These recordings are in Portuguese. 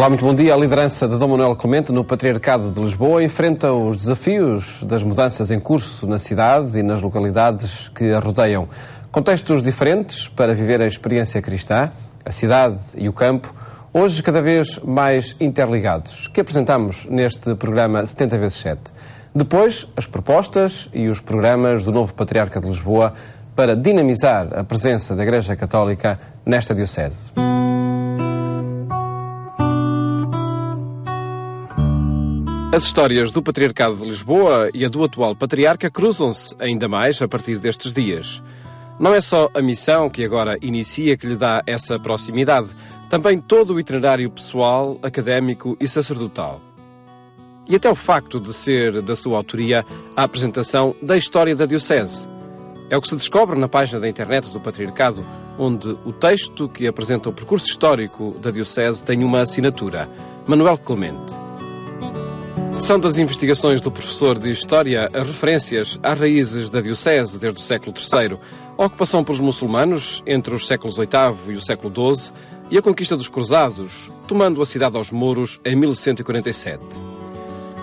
Olá, muito bom dia. A liderança de Dom Manuel Clemente no Patriarcado de Lisboa enfrenta os desafios das mudanças em curso na cidade e nas localidades que a rodeiam. Contextos diferentes para viver a experiência cristã, a cidade e o campo, hoje cada vez mais interligados, que apresentamos neste programa 70x7. Depois, as propostas e os programas do novo Patriarca de Lisboa para dinamizar a presença da Igreja Católica nesta diocese. As histórias do Patriarcado de Lisboa e a do atual Patriarca cruzam-se ainda mais a partir destes dias. Não é só a missão que agora inicia que lhe dá essa proximidade, também todo o itinerário pessoal, académico e sacerdotal. E até o facto de ser da sua autoria a apresentação da história da diocese. É o que se descobre na página da internet do Patriarcado, onde o texto que apresenta o percurso histórico da diocese tem uma assinatura, Manuel Clemente. São das investigações do professor de História as referências às raízes da diocese desde o século III, a ocupação pelos muçulmanos entre os séculos VIII e o século XII e a conquista dos cruzados, tomando a cidade aos mouros em 1147.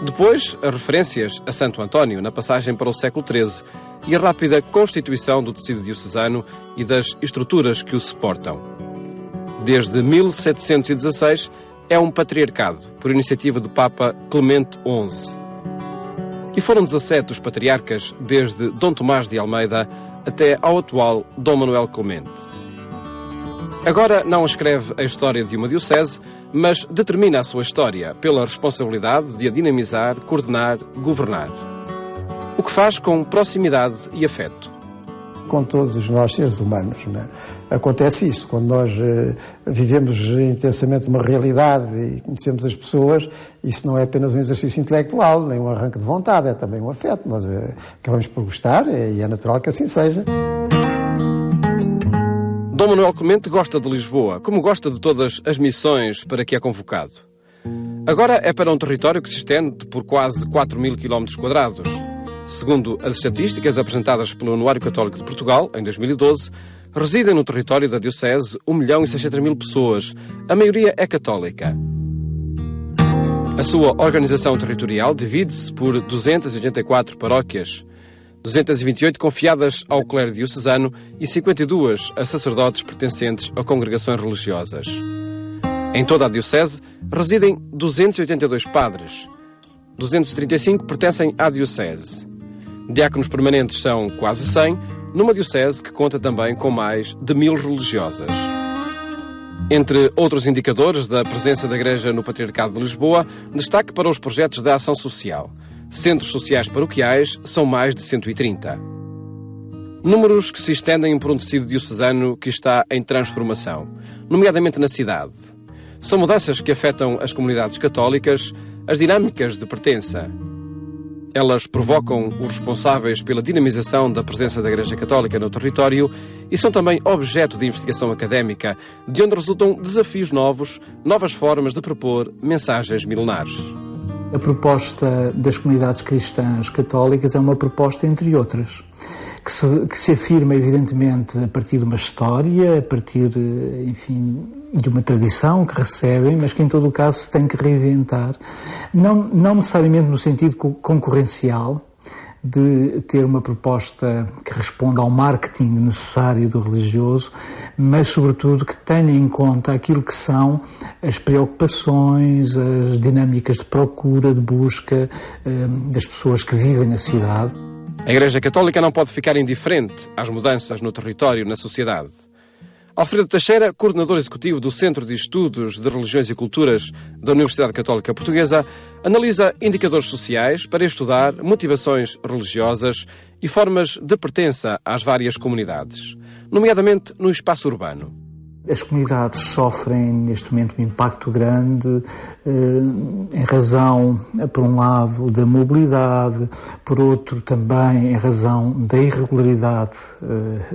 Depois, as referências a Santo António na passagem para o século XIII e a rápida constituição do tecido diocesano e das estruturas que o suportam. Desde 1716, é um patriarcado, por iniciativa do Papa Clemente XI. E foram 17 os patriarcas, desde Dom Tomás de Almeida até ao atual Dom Manuel Clemente. Agora não escreve a história de uma diocese, mas determina a sua história pela responsabilidade de a dinamizar, coordenar, governar. O que faz com proximidade e afeto. Com todos nós, seres humanos, não é? Acontece isso, quando nós vivemos intensamente uma realidade e conhecemos as pessoas, isso não é apenas um exercício intelectual, nem um arranque de vontade, é também um afeto. Nós acabamos por gostar e é natural que assim seja. Dom Manuel Clemente gosta de Lisboa, como gosta de todas as missões para que é convocado. Agora é para um território que se estende por quase 4.000 km². Segundo as estatísticas apresentadas pelo Anuário Católico de Portugal, em 2012, residem no território da diocese 1.600.000 pessoas. A maioria é católica. A sua organização territorial divide-se por 284 paróquias, 228 confiadas ao clero diocesano e 52 a sacerdotes pertencentes a congregações religiosas. Em toda a diocese residem 282 padres, 235 pertencem à diocese. Diáconos permanentes são quase 100, numa diocese que conta também com mais de 1.000 religiosas. Entre outros indicadores da presença da Igreja no Patriarcado de Lisboa, destaque para os projetos de ação social. Centros sociais paroquiais são mais de 130. Números que se estendem por um tecido diocesano que está em transformação, nomeadamente na cidade. São mudanças que afetam as comunidades católicas, as dinâmicas de pertença. Elas provocam os responsáveis pela dinamização da presença da Igreja Católica no território e são também objeto de investigação académica, de onde resultam desafios novos, novas formas de propor mensagens milenares. A proposta das comunidades cristãs católicas é uma proposta, entre outras, que se afirma, evidentemente, a partir de uma história, a partir, enfim, de uma tradição que recebem, mas que, em todo o caso, se tem que reinventar, não necessariamente no sentido concorrencial, de ter uma proposta que responda ao marketing necessário do religioso, mas, sobretudo, que tenha em conta aquilo que são as preocupações, as dinâmicas de procura, de busca das pessoas que vivem na cidade. A Igreja Católica não pode ficar indiferente às mudanças no território e na sociedade. Alfredo Teixeira, coordenador executivo do Centro de Estudos de Religiões e Culturas da Universidade Católica Portuguesa, analisa indicadores sociais para estudar motivações religiosas e formas de pertença às várias comunidades, nomeadamente no espaço urbano. As comunidades sofrem neste momento um impacto grande em razão, por um lado, da mobilidade, por outro também em razão da irregularidade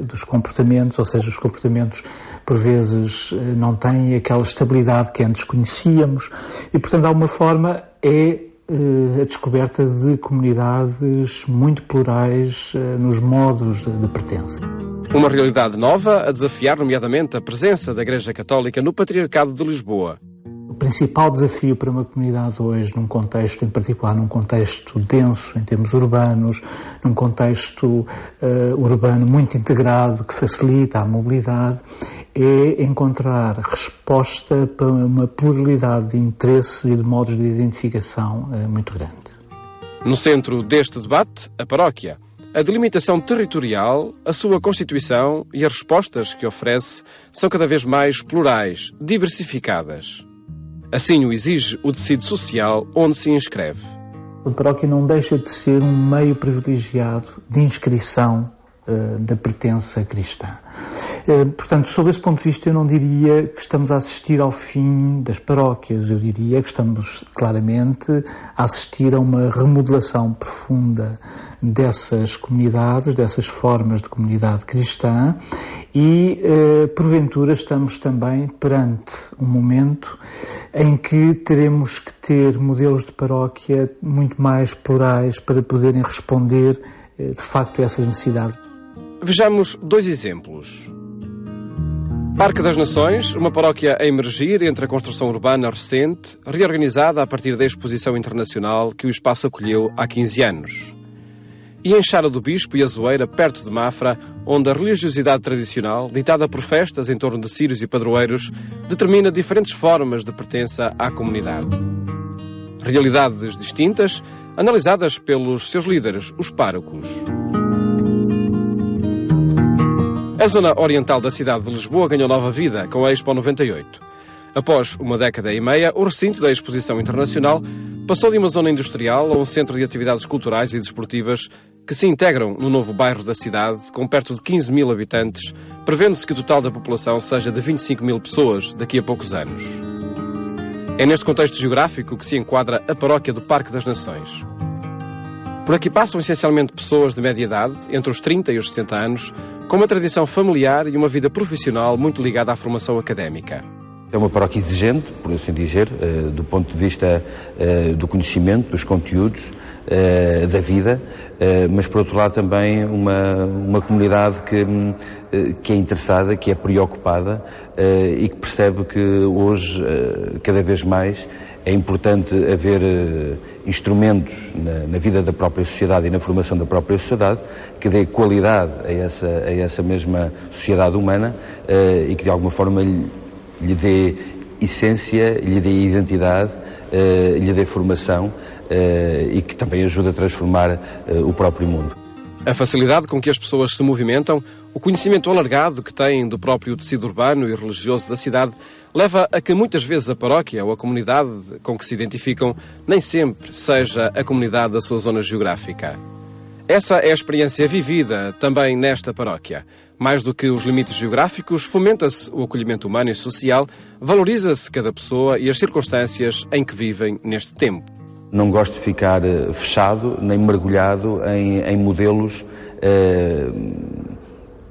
dos comportamentos, ou seja, os comportamentos por vezes não têm aquela estabilidade que antes conhecíamos e, portanto, de alguma forma a descoberta de comunidades muito plurais nos modos de pertença. Uma realidade nova a desafiar, nomeadamente, a presença da Igreja Católica no Patriarcado de Lisboa. O principal desafio para uma comunidade hoje, num contexto, em particular num contexto denso em termos urbanos, num contexto urbano muito integrado que facilita a mobilidade, é encontrar resposta para uma pluralidade de interesses e de modos de identificação muito grande. No centro deste debate, a paróquia. A delimitação territorial, a sua constituição e as respostas que oferece são cada vez mais plurais, diversificadas. Assim o exige o tecido social onde se inscreve. A paróquia não deixa de ser um meio privilegiado de inscrição da pertença cristã. Portanto, sob esse ponto de vista, eu não diria que estamos a assistir ao fim das paróquias, eu diria que estamos claramente a assistir a uma remodelação profunda dessas comunidades, dessas formas de comunidade cristã e, porventura, estamos também perante um momento em que teremos que ter modelos de paróquia muito mais plurais para poderem responder, de facto, a essas necessidades. Vejamos 2 exemplos. Parque das Nações, uma paróquia a emergir entre a construção urbana recente, reorganizada a partir da exposição internacional que o espaço acolheu há 15 anos. E em Chara do Bispo e Azoeira, perto de Mafra, onde a religiosidade tradicional, ditada por festas em torno de círios e padroeiros, determina diferentes formas de pertença à comunidade. Realidades distintas, analisadas pelos seus líderes, os párocos. A zona oriental da cidade de Lisboa ganhou nova vida com a Expo 98. Após uma década e meia, o recinto da Exposição Internacional passou de uma zona industrial a um centro de atividades culturais e desportivas que se integram no novo bairro da cidade, com perto de 15 mil habitantes, prevendo-se que o total da população seja de 25 mil pessoas daqui a poucos anos. É neste contexto geográfico que se enquadra a paróquia do Parque das Nações. Por aqui passam essencialmente pessoas de média idade, entre os 30 e os 60 anos, com uma tradição familiar e uma vida profissional muito ligada à formação académica. É uma paróquia exigente, por assim dizer, do ponto de vista do conhecimento, dos conteúdos, da vida, mas por outro lado também uma comunidade que é interessada, que é preocupada e que percebe que hoje, cada vez mais, é importante haver instrumentos na vida da própria sociedade e na formação da própria sociedade que dê qualidade a essa mesma sociedade humana e que de alguma forma lhe dê essência, lhe dê identidade, lhe dê formação e que também ajude a transformar o próprio mundo. A facilidade com que as pessoas se movimentam, o conhecimento alargado que têm do próprio tecido urbano e religioso da cidade, leva a que muitas vezes a paróquia ou a comunidade com que se identificam nem sempre seja a comunidade da sua zona geográfica. Essa é a experiência vivida também nesta paróquia. Mais do que os limites geográficos, fomenta-se o acolhimento humano e social, valoriza-se cada pessoa e as circunstâncias em que vivem neste tempo. Não gosto de ficar fechado nem mergulhado em modelos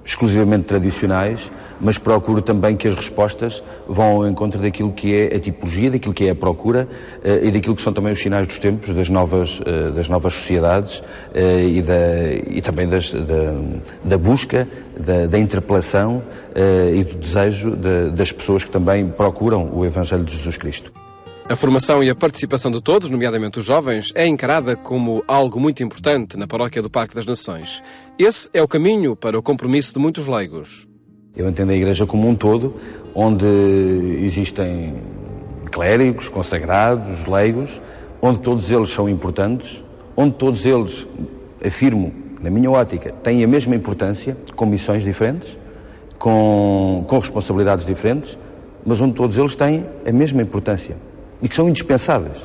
exclusivamente tradicionais, mas procuro também que as respostas vão ao encontro daquilo que é a tipologia, daquilo que é a procura e daquilo que são também os sinais dos tempos, das novas sociedades e também da busca, da interpelação e do desejo das pessoas que também procuram o Evangelho de Jesus Cristo. A formação e a participação de todos, nomeadamente os jovens, é encarada como algo muito importante na paróquia do Parque das Nações. Esse é o caminho para o compromisso de muitos leigos. Eu entendo a Igreja como um todo, onde existem clérigos, consagrados, leigos, onde todos eles são importantes, onde todos eles, afirmo, na minha ótica, têm a mesma importância, com missões diferentes, com responsabilidades diferentes, mas onde todos eles têm a mesma importância e que são indispensáveis.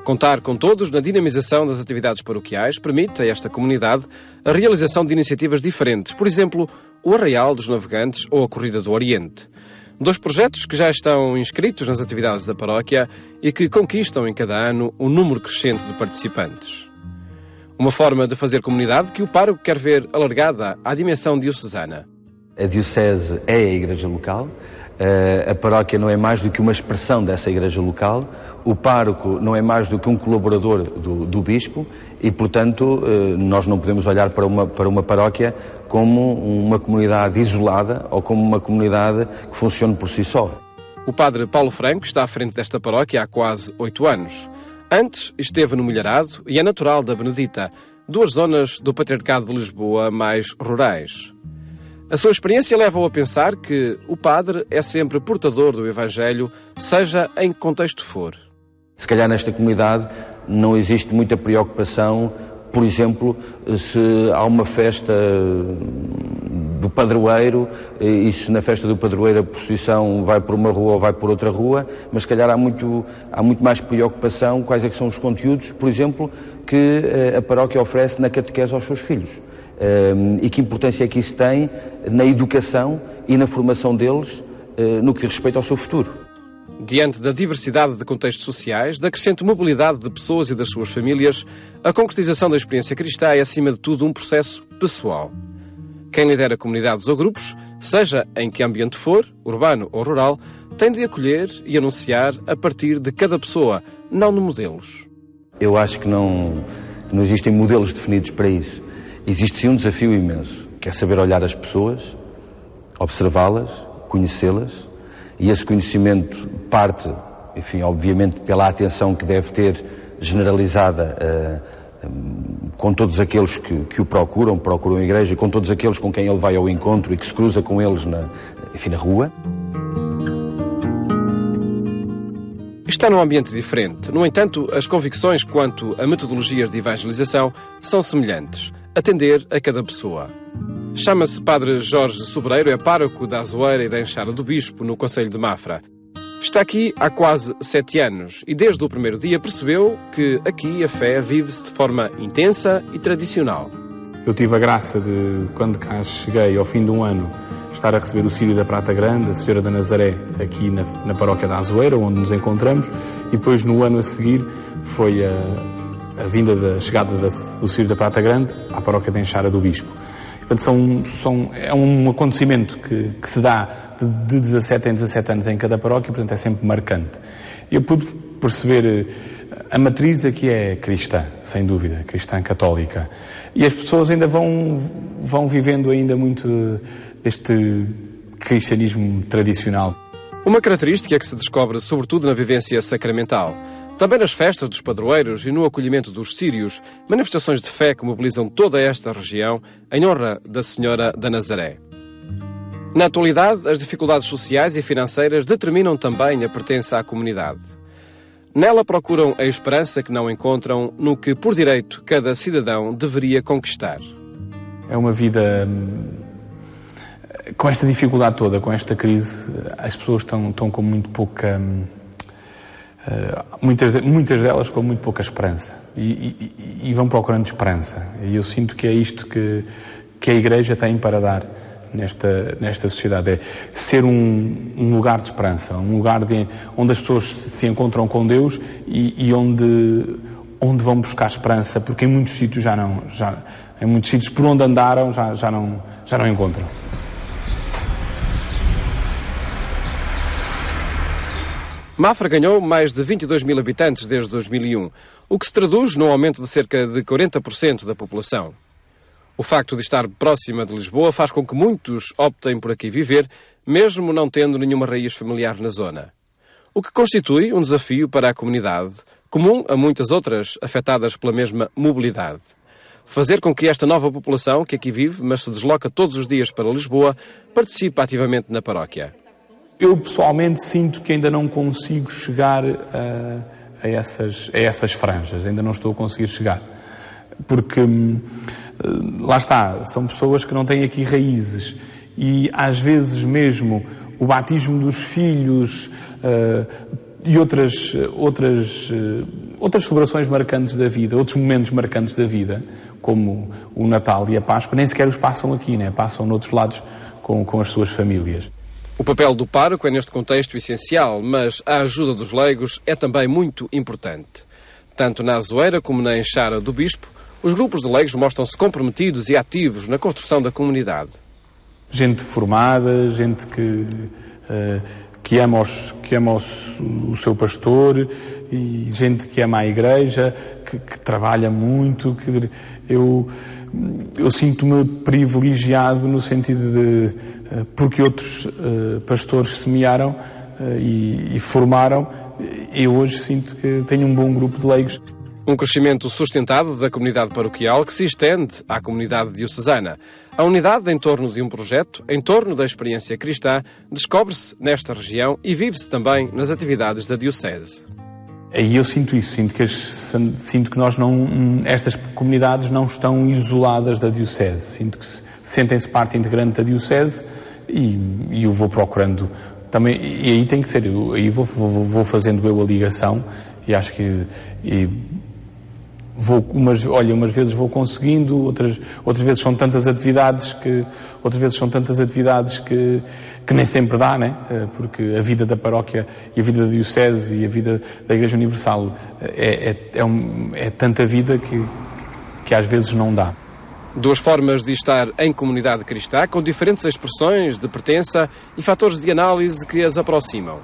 Contar com todos na dinamização das atividades paroquiais permite a esta comunidade a realização de iniciativas diferentes, por exemplo, o Arraial dos Navegantes ou a Corrida do Oriente. 2 projetos que já estão inscritos nas atividades da paróquia e que conquistam em cada ano um número crescente de participantes. Uma forma de fazer comunidade que o pároco quer ver alargada à dimensão diocesana. A diocese é a igreja local. A paróquia não é mais do que uma expressão dessa igreja local, o pároco não é mais do que um colaborador do bispo e, portanto, nós não podemos olhar para uma paróquia como uma comunidade isolada ou como uma comunidade que funcione por si só. O padre Paulo Franco está à frente desta paróquia há quase 8 anos. Antes esteve no Milharado e é natural da Benedita, 2 zonas do Patriarcado de Lisboa mais rurais. A sua experiência leva-o a pensar que o padre é sempre portador do Evangelho, seja em que contexto for. Se calhar nesta comunidade não existe muita preocupação, por exemplo, se há uma festa do padroeiro e se na festa do padroeiro a procissão vai por uma rua ou vai por outra rua, mas se calhar há muito mais preocupação quais é que são os conteúdos, por exemplo, que a paróquia oferece na catequese aos seus filhos. E que importância é que isso tem na educação e na formação deles no que diz respeito ao seu futuro. Diante da diversidade de contextos sociais, da crescente mobilidade de pessoas e das suas famílias, a concretização da experiência cristã é, acima de tudo, um processo pessoal. Quem lidera comunidades ou grupos, seja em que ambiente for, urbano ou rural, tem de acolher e anunciar a partir de cada pessoa, não de modelos. Eu acho que não existem modelos definidos para isso. Existe sim um desafio imenso, que é saber olhar as pessoas, observá-las, conhecê-las, e esse conhecimento parte, enfim, obviamente, pela atenção que deve ter generalizada com todos aqueles que o procuram a igreja, com todos aqueles com quem ele vai ao encontro e que se cruza com eles na rua. Está num ambiente diferente. No entanto, as convicções quanto a metodologias de evangelização são semelhantes. Atender a cada pessoa. Chama-se Padre Jorge Sobreiro, é pároco da Azoeira e da Enxada do Bispo, no concelho de Mafra. Está aqui há quase 7 anos e desde o primeiro dia percebeu que aqui a fé vive-se de forma intensa e tradicional. Eu tive a graça de, quando cá cheguei, ao fim de um ano, estar a receber o Círio da Prata Grande, a Senhora da Nazaré, aqui na paróquia da Azoeira, onde nos encontramos, e depois no ano a seguir foi a vinda da chegada do Círio da Prata Grande à paróquia da Enxada do Bispo. Portanto, é um acontecimento que se dá de 17 em 17 anos em cada paróquia, portanto é sempre marcante. Eu pude perceber a matriz aqui é cristã, sem dúvida, cristã católica. E as pessoas ainda vão vivendo ainda muito deste cristianismo tradicional. Uma característica que se descobre sobretudo na vivência sacramental. Também nas festas dos padroeiros e no acolhimento dos sírios, manifestações de fé que mobilizam toda esta região em honra da Senhora da Nazaré. Na atualidade, as dificuldades sociais e financeiras determinam também a pertença à comunidade. Nela procuram a esperança que não encontram no que, por direito, cada cidadão deveria conquistar. É uma vida com esta dificuldade toda, com esta crise, as pessoas estão com muito pouca... Muitas delas com muito pouca esperança e vão procurando esperança. E eu sinto que é isto que a Igreja tem para dar nesta sociedade, é ser um lugar de esperança, um lugar onde as pessoas se encontram com Deus e onde vão buscar esperança, porque em muitos sítios em muitos sítios por onde andaram já não encontram. Mafra ganhou mais de 22 mil habitantes desde 2001, o que se traduz num aumento de cerca de 40% da população. O facto de estar próxima de Lisboa faz com que muitos optem por aqui viver, mesmo não tendo nenhuma raiz familiar na zona. O que constitui um desafio para a comunidade, comum a muitas outras afetadas pela mesma mobilidade. Fazer com que esta nova população, que aqui vive, mas se desloca todos os dias para Lisboa, participe ativamente na paróquia. Eu pessoalmente sinto que ainda não consigo chegar a essas franjas, ainda não estou a conseguir chegar. Porque, lá está, são pessoas que não têm aqui raízes e às vezes mesmo o batismo dos filhos e outras celebrações marcantes da vida, outros momentos marcantes da vida, como o Natal e a Páscoa, nem sequer os passam aqui, né? Passam noutros lados com as suas famílias. O papel do pároco é neste contexto essencial, mas a ajuda dos leigos é também muito importante. Tanto na Azoeira como na Enxada do Bispo, os grupos de leigos mostram-se comprometidos e ativos na construção da comunidade. Gente formada, gente que ama o seu pastor e gente que ama a Igreja, que trabalha muito. Quer dizer, eu sinto-me privilegiado no sentido de, porque outros pastores semearam, e formaram, e hoje sinto que tenho um bom grupo de leigos. Um crescimento sustentado da comunidade paroquial que se estende à comunidade diocesana. A unidade em torno de um projeto, em torno da experiência cristã, descobre-se nesta região e vive-se também nas atividades da Diocese. Aí eu sinto isso, sinto que estas comunidades não estão isoladas da Diocese, sinto que sentem-se parte integrante da Diocese e eu vou procurando também, e aí tem que ser, aí vou fazendo eu a ligação e acho que umas vezes vou conseguindo, outras vezes são tantas atividades que nem sempre dá, né? Porque a vida da paróquia e a vida da Diocese e a vida da Igreja Universal é tanta vida que às vezes não dá. Duas formas de estar em comunidade cristã, com diferentes expressões de pertença e fatores de análise que as aproximam.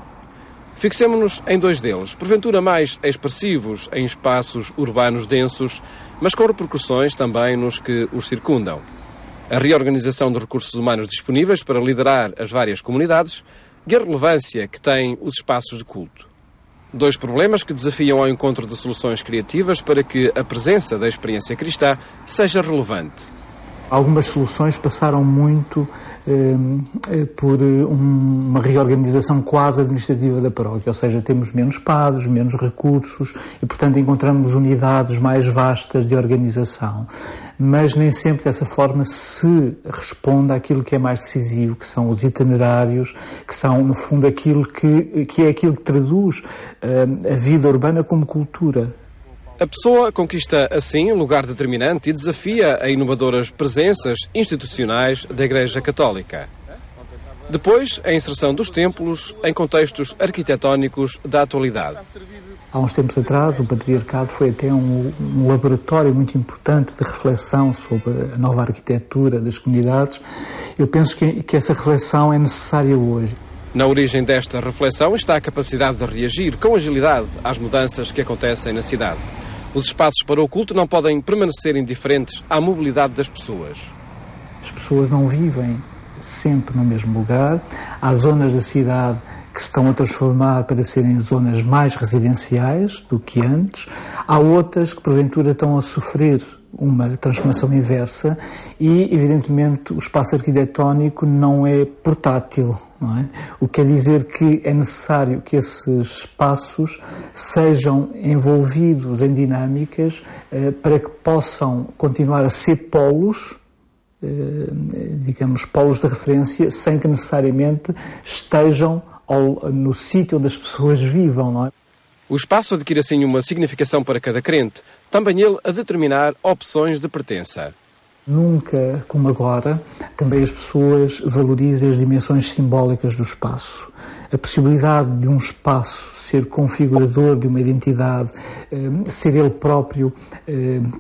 Fixemo-nos em dois deles, porventura mais expressivos em espaços urbanos densos, mas com repercussões também nos que os circundam. A reorganização de recursos humanos disponíveis para liderar as várias comunidades e a relevância que têm os espaços de culto. Dois problemas que desafiam ao encontro de soluções criativas para que a presença da experiência cristã seja relevante. Algumas soluções passaram muito por uma reorganização quase administrativa da paróquia, ou seja, temos menos padres, menos recursos e, portanto, encontramos unidades mais vastas de organização. Mas nem sempre dessa forma se responde àquilo que é mais decisivo, que são os itinerários, que são, no fundo, aquilo que é aquilo que traduz a vida urbana como cultura. A pessoa conquista, assim, um lugar determinante e desafia a inovadoras presenças institucionais da Igreja Católica. Depois, a inserção dos templos em contextos arquitetónicos da atualidade. Há uns tempos atrás, o Patriarcado foi até um laboratório muito importante de reflexão sobre a nova arquitetura das comunidades. Eu penso que essa reflexão é necessária hoje. Na origem desta reflexão está a capacidade de reagir com agilidade às mudanças que acontecem na cidade. Os espaços para o culto não podem permanecer indiferentes à mobilidade das pessoas. As pessoas não vivem sempre no mesmo lugar. Há zonas da cidade que se estão a transformar para serem zonas mais residenciais do que antes. Há outras que, porventura, estão a sofrer uma transformação inversa e, evidentemente, o espaço arquitetónico não é portátil, não é? O que quer dizer que é necessário que esses espaços sejam envolvidos em dinâmicas para que possam continuar a ser polos, digamos, polos de referência, sem que necessariamente estejam no sítio onde as pessoas vivam, não é? O espaço adquire assim uma significação para cada crente, também ele a determinar opções de pertença. Nunca, como agora, também as pessoas valorizam as dimensões simbólicas do espaço. A possibilidade de um espaço ser configurador de uma identidade, ser ele próprio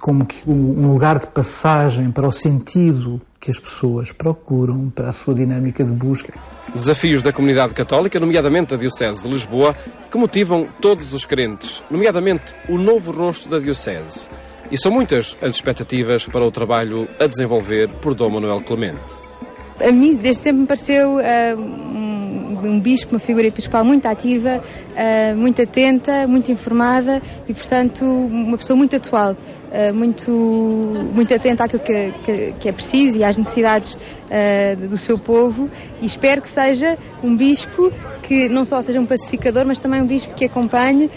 como que um lugar de passagem para o sentido que as pessoas procuram, para a sua dinâmica de busca. Desafios da comunidade católica, nomeadamente a Diocese de Lisboa, que motivam todos os crentes, nomeadamente o novo rosto da Diocese. E são muitas as expectativas para o trabalho a desenvolver por Dom Manuel Clemente. A mim, desde sempre me pareceu um bispo, uma figura episcopal muito ativa, muito atenta, muito informada e, portanto, uma pessoa muito atual. Muito atenta àquilo que é preciso e às necessidades do seu povo, e espero que seja um bispo que não só seja um pacificador, mas também um bispo que acompanhe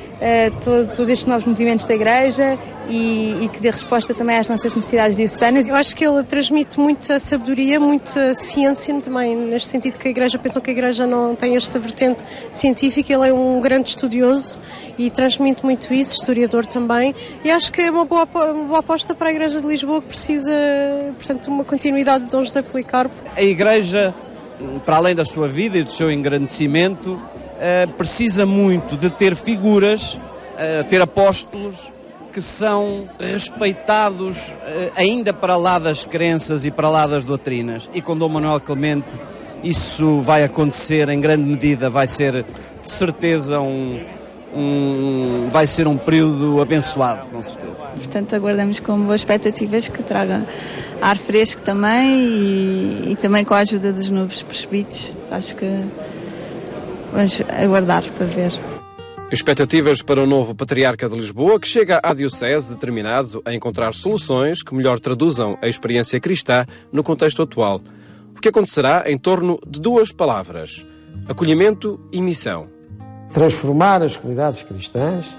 todos estes novos movimentos da Igreja e que dê resposta também às nossas necessidades diocesanas. Eu acho que ele transmite muita sabedoria, muita ciência também, neste sentido que a Igreja, pensam que a Igreja não tem esta vertente científica. Ele é um grande estudioso e transmite muito isso, historiador também, e acho que é uma boa aposta para a Igreja de Lisboa, que precisa, portanto, uma continuidade de Dom José Policarpo. A Igreja, para além da sua vida e do seu engrandecimento, precisa muito de ter figuras, ter apóstolos que são respeitados ainda para lá das crenças e para lá das doutrinas. E com Dom Manuel Clemente isso vai acontecer em grande medida, vai ser de certeza vai ser um período abençoado, com certeza. Portanto, aguardamos com boas expectativas que traga ar fresco também e também com a ajuda dos novos presbíteros. Acho que vamos aguardar para ver. Expectativas para o novo Patriarca de Lisboa, que chega à Diocese determinado a encontrar soluções que melhor traduzam a experiência cristã no contexto atual. O que acontecerá em torno de 2 palavras: acolhimento e missão. Transformar as comunidades cristãs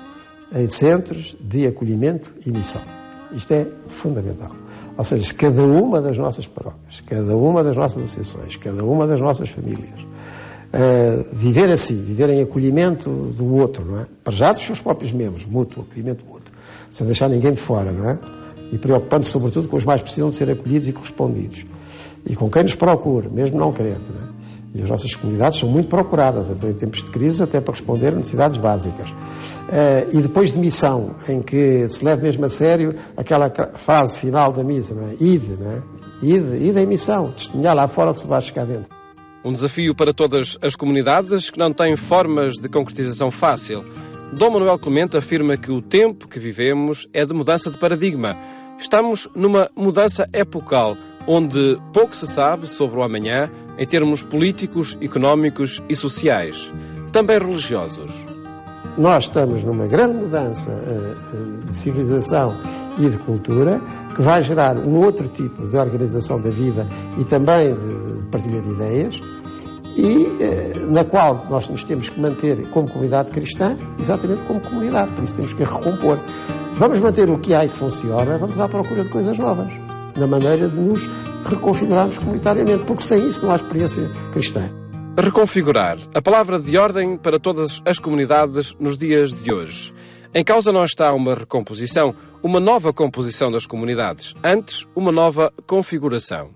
em centros de acolhimento e missão. Isto é fundamental. Ou seja, se cada uma das nossas paróquias, cada uma das nossas associações, cada uma das nossas famílias viver assim, viver em acolhimento do outro, não é? Para já dos seus próprios membros, mútuo, acolhimento mútuo, sem deixar ninguém de fora, não é? E preocupando-se sobretudo com os mais precisam de ser acolhidos e correspondidos. E com quem nos procura, mesmo não crente, não é? E as nossas comunidades são muito procuradas, então em tempos de crise, até para responder a necessidades básicas. E depois de missão, em que se leva mesmo a sério aquela frase final da missa, não é? Ide, não é? Ide em missão, testemunhar lá fora o que se vai chegar dentro. Um desafio para todas as comunidades que não têm formas de concretização fácil. Dom Manuel Clemente afirma que o tempo que vivemos é de mudança de paradigma. Estamos numa mudança epocal, onde pouco se sabe sobre o amanhã em termos políticos, económicos e sociais, também religiosos. Nós estamos numa grande mudança de civilização e de cultura que vai gerar um outro tipo de organização da vida e também de partilha de ideias e na qual nós nos temos que manter como comunidade cristã, exatamente como comunidade, por isso temos que recompor. Vamos manter o que há e que funciona, vamos à procura de coisas novas, na maneira de nos reconfigurarmos comunitariamente, porque sem isso não há experiência cristã. Reconfigurar. A palavra de ordem para todas as comunidades nos dias de hoje. Em causa não está uma recomposição, uma nova composição das comunidades. Antes, uma nova configuração.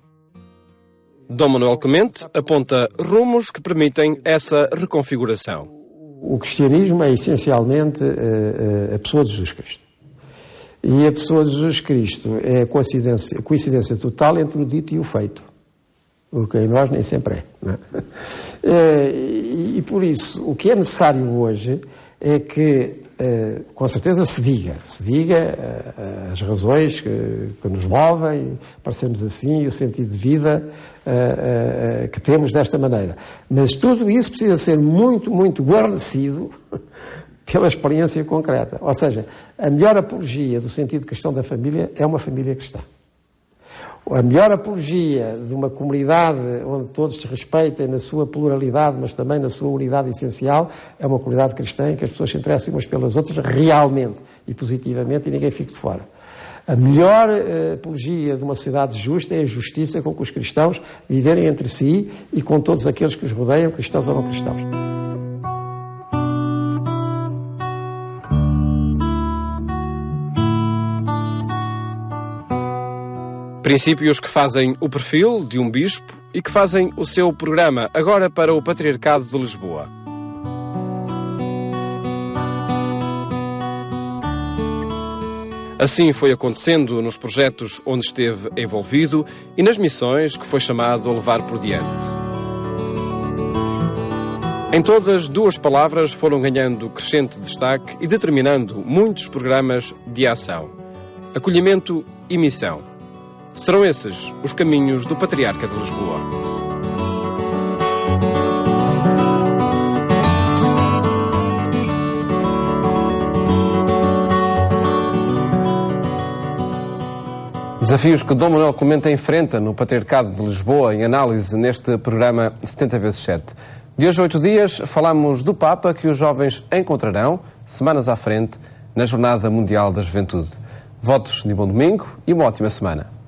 Dom Manuel Clemente aponta rumos que permitem essa reconfiguração. O cristianismo é essencialmente a pessoa de Jesus Cristo. E a pessoa de Jesus Cristo é a coincidência total entre o dito e o feito. O que em nós nem sempre é. Não é? E por isso, o que é necessário hoje é que, com certeza, se diga as razões que nos movem para sermos assim, e o sentido de vida que temos desta maneira. Mas tudo isso precisa ser muito, muito guarnecido pela experiência concreta. Ou seja, a melhor apologia do sentido cristão da família é uma família cristã. A melhor apologia de uma comunidade onde todos se respeitem na sua pluralidade, mas também na sua unidade essencial, é uma comunidade cristã em que as pessoas se interessam umas pelas outras realmente e positivamente e ninguém fique de fora. A melhor apologia de uma sociedade justa é a justiça com que os cristãos viverem entre si e com todos aqueles que os rodeiam, cristãos ou não cristãos. Princípios que fazem o perfil de um bispo e que fazem o seu programa agora para o Patriarcado de Lisboa. Assim foi acontecendo nos projetos onde esteve envolvido e nas missões que foi chamado a levar por diante. Em todas, 2 palavras foram ganhando crescente destaque e determinando muitos programas de ação: acolhimento e missão. Serão esses os caminhos do Patriarca de Lisboa. Desafios que Dom Manuel Clemente enfrenta no Patriarcado de Lisboa, em análise neste programa 70x7. De hoje a 8 dias falamos do Papa que os jovens encontrarão, semanas à frente, na Jornada Mundial da Juventude. Votos de bom domingo e uma ótima semana.